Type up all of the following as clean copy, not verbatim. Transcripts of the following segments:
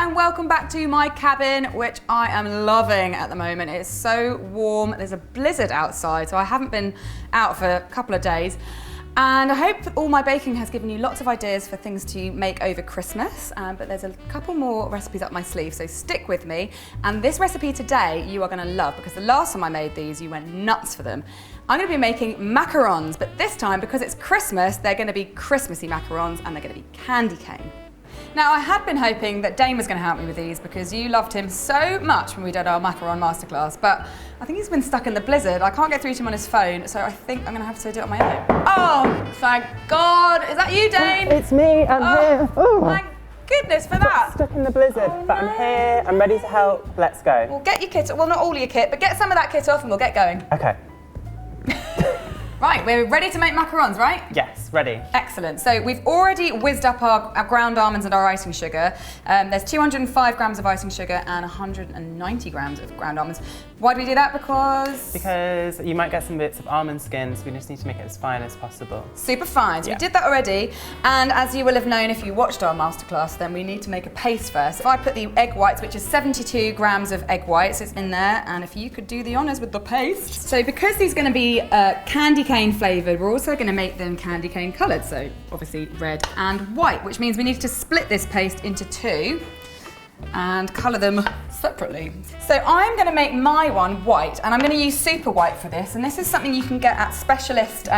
and welcome back to my cabin, which I am loving at the moment. It's so warm, there's a blizzard outside, so I haven't been out for a couple of days. And I hope all my baking has given you lots of ideas for things to make over Christmas, but there's a couple more recipes up my sleeve, so stick with me. And this recipe today you are gonna love, because the last time I made these, you went nuts for them. I'm gonna be making macarons, but this time, because it's Christmas, they're gonna be Christmassy macarons, and they're gonna be candy cane. Now, I had been hoping that Dane was going to help me with these because you loved him so much when we did our macaron masterclass, but I think he's been stuck in the blizzard. I can't get through to him on his phone, so I think I'm going to have to do it on my own. Oh, thank God. Is that you, Dane? It's me, I'm here. Oh. Thank goodness for that. Stuck in the blizzard, but I'm here, I'm ready to help. Let's go. Well, get your kit, well, not all your kit, but get some of that kit off and we'll get going. Okay. Right, we're ready to make macarons, right? Yes, ready. Excellent. So we've already whizzed up our ground almonds and our icing sugar. There's 205 grams of icing sugar and 190 grams of ground almonds. Why do we do that? Because you might get some bits of almond skin, so we just need to make it as fine as possible. Super fine. So we did that already. And as you will have known if you watched our masterclass, then we need to make a paste first. If I put the egg whites, which is 72 grams of egg whites, it's in there. And if you could do the honors with the paste. So because these are going to be candy cane flavored, we're also going to make them candy cane colored. So obviously red and white, which means we need to split this paste into two and colour them separately. So I'm going to make my one white, and I'm going to use Superwhite for this, and this is something you can get at specialist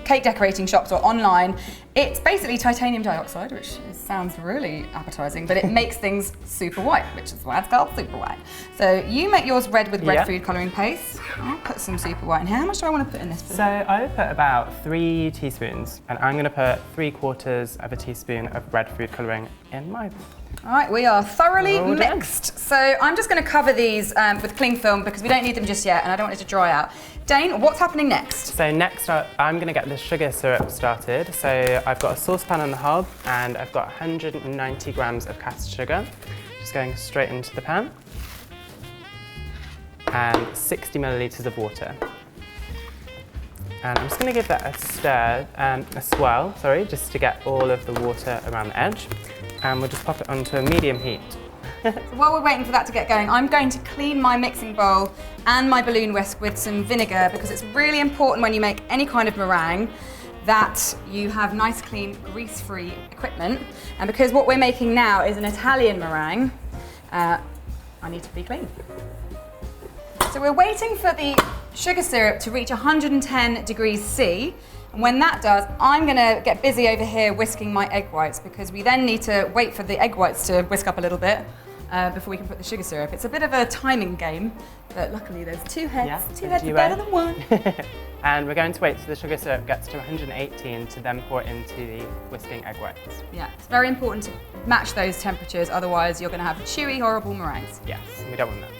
cake decorating shops or online. It's basically titanium dioxide, which sounds really appetizing, but it makes things super white, which is why it's called Superwhite. So you make yours red with red food colouring paste. I'll put some Superwhite in here. How much do I want to put in this? So I would put about 3 teaspoons, and I'm going to put 3/4 of a teaspoon of red food colouring in mine. All right, we are thoroughly mixed. So I'm just going to cover these with cling film because we don't need them just yet, and I don't want it to dry out. Dane, what's happening next? So next I'm going to get the sugar syrup started. So I've got a saucepan on the hob, and I've got 190 grams of caster sugar, just going straight into the pan, and 60 millilitres of water. And I'm just going to give that a swirl, just to get all of the water around the edge. And we'll just pop it onto a medium heat. So while we're waiting for that to get going, I'm going to clean my mixing bowl and my balloon whisk with some vinegar, because it's really important when you make any kind of meringue that you have nice, clean, grease-free equipment. And because what we're making now is an Italian meringue, I need to be clean. So we're waiting for the sugar syrup to reach 110 degrees C. And when that does, I'm going to get busy over here whisking my egg whites, because we then need to wait for the egg whites to whisk up a little bit before we can put the sugar syrup. It's a bit of a timing game, but luckily there's two heads. Yeah, two heads are better than one. And we're going to wait till the sugar syrup gets to 118 to then pour it into the whisking egg whites. Yeah, it's very important to match those temperatures, otherwise you're going to have chewy, horrible meringues. Yes, we don't want that.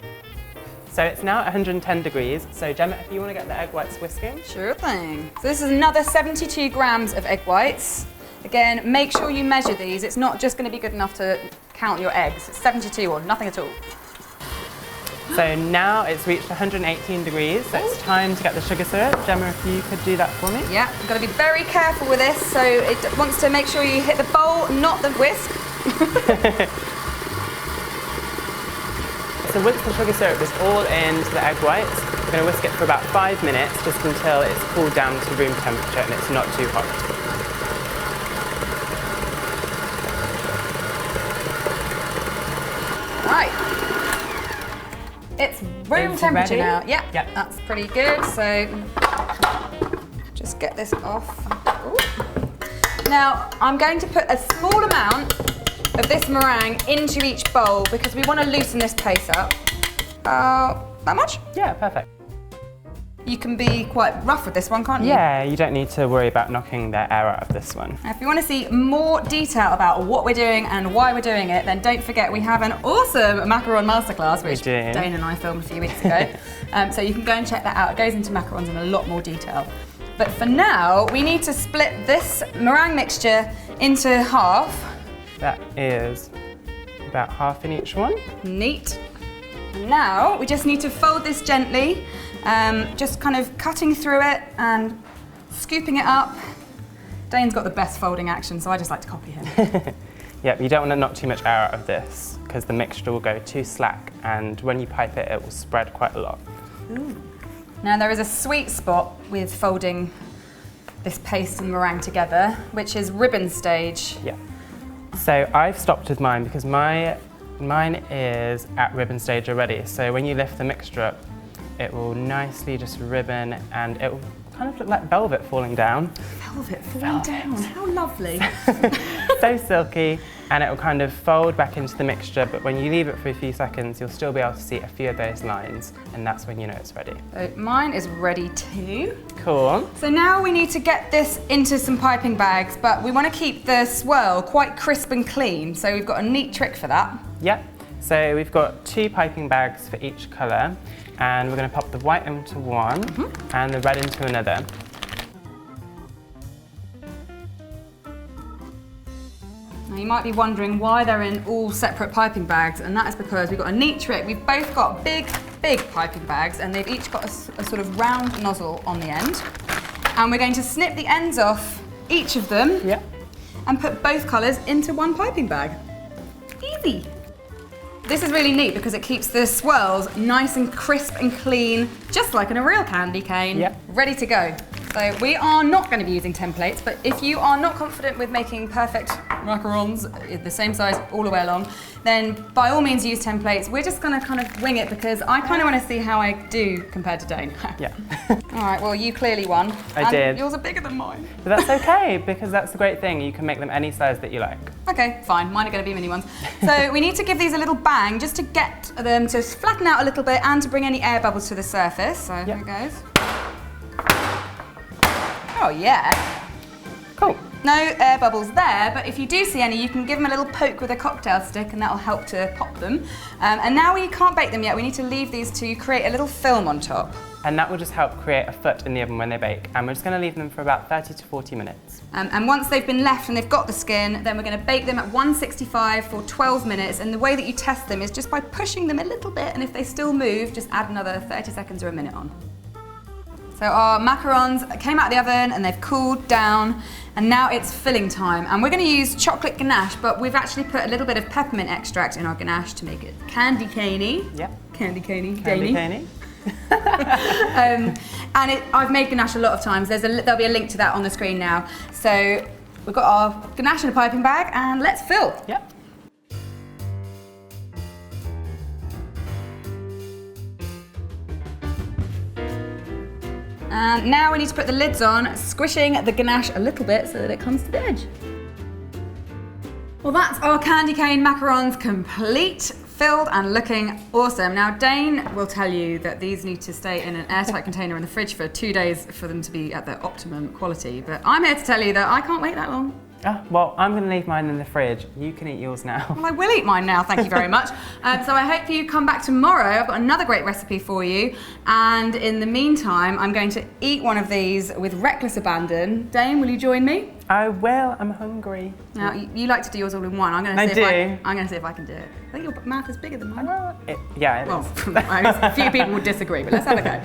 So it's now at 110 degrees, so Gemma, if you want to get the egg whites whisking. Sure thing. So this is another 72 grams of egg whites. Again, make sure you measure these. It's not just going to be good enough to count your eggs. It's 72 or nothing at all. So now it's reached 118 degrees, so it's time to get the sugar syrup. Gemma, if you could do that for me. Yeah, you've got to be very careful with this, so it wants to make sure you hit the bowl, not the whisk. So once the sugar syrup is all into the egg whites, we're going to whisk it for about 5 minutes, just until it's cooled down to room temperature and it's not too hot. Right. It's room temperature now. Yeah, yep, that's pretty good. So just get this off. Ooh. Now I'm going to put a small amount of this meringue into each bowl, because we want to loosen this paste up. That much? Yeah, perfect. You can be quite rough with this one, can't you? Yeah, you don't need to worry about knocking the air out of this one. Now, if you want to see more detail about what we're doing and why we're doing it, then don't forget we have an awesome macaron masterclass, which Dane and I filmed a few weeks ago. So you can go and check that out. It goes into macarons in a lot more detail. But for now, we need to split this meringue mixture into half. That is about half in each one. Neat. And now we just need to fold this gently, just kind of cutting through it and scooping it up. Dane's got the best folding action, so I just like to copy him. Yep, you don't want to knock too much air out of this because the mixture will go too slack, and when you pipe it, it will spread quite a lot. Ooh. Now there is a sweet spot with folding this paste and meringue together, which is ribbon stage. Yeah. So I've stopped with mine because mine is at ribbon stage already. So when you lift the mixture up, it will nicely just ribbon, and it will kind of look like velvet falling down. Velvet falling down, how lovely. So silky, and it will kind of fold back into the mixture, but when you leave it for a few seconds, you'll still be able to see a few of those lines, and that's when you know it's ready. So mine is ready too. Cool. So now we need to get this into some piping bags, but we want to keep the swirl quite crisp and clean, so we've got a neat trick for that. Yep. So we've got 2 piping bags for each colour, and we're going to pop the white into one and the red into another. Now you might be wondering why they're in all separate piping bags, and that is because we've got a neat trick. We've both got big piping bags, and they've each got a sort of round nozzle on the end. And we're going to snip the ends off each of them and put both colours into one piping bag. Easy. This is really neat because it keeps the swirls nice and crisp and clean, just like in a real candy cane, ready to go. So we are not going to be using templates, but if you are not confident with making perfect macarons the same size all the way along, then by all means use templates. We're just going to kind of wing it because I kind of want to see how I do compared to Dane. Yeah. All right, well, you clearly won. I did. Yours are bigger than mine. But that's okay, because that's the great thing. You can make them any size that you like. Okay, fine. Mine are going to be mini ones. So we need to give these a little bang just to get them to flatten out a little bit and to bring any air bubbles to the surface. So here it goes. Oh yeah. Cool. No air bubbles there, but if you do see any, you can give them a little poke with a cocktail stick and that'll help to pop them. And now we can't bake them yet. We need to leave these to create a little film on top. And that will just help create a foot in the oven when they bake. And we're just going to leave them for about 30 to 40 minutes. And once they've been left and they've got the skin, then we're going to bake them at 165 for 12 minutes. And the way that you test them is just by pushing them a little bit, and if they still move, just add another 30 seconds or a minute on. So our macarons came out of the oven and they've cooled down, and now it's filling time. And we're going to use chocolate ganache, but we've actually put a little bit of peppermint extract in our ganache to make it candy caney. Yep. Candy caney. Candy caney. I've made ganache a lot of times. There'll be a link to that on the screen now. So we've got our ganache in a piping bag, and let's fill. Yep. And now we need to put the lids on, squishing the ganache a little bit so that it comes to the edge. Well, that's our candy cane macarons complete, filled and looking awesome. Now Dane will tell you that these need to stay in an airtight container in the fridge for 2 days for them to be at their optimum quality, but I'm here to tell you that I can't wait that long. Well, I'm going to leave mine in the fridge. You can eat yours now. Well, I will eat mine now, thank you very much. So I hope you come back tomorrow. I've got another great recipe for you. And in the meantime, I'm going to eat one of these with reckless abandon. Dane, will you join me? I will. I'm hungry. Now, you like to do yours all in one. I'm going to see if I can do it. I think your mouth is bigger than mine. Yeah, it well, is. A few people would disagree, but let's have a go.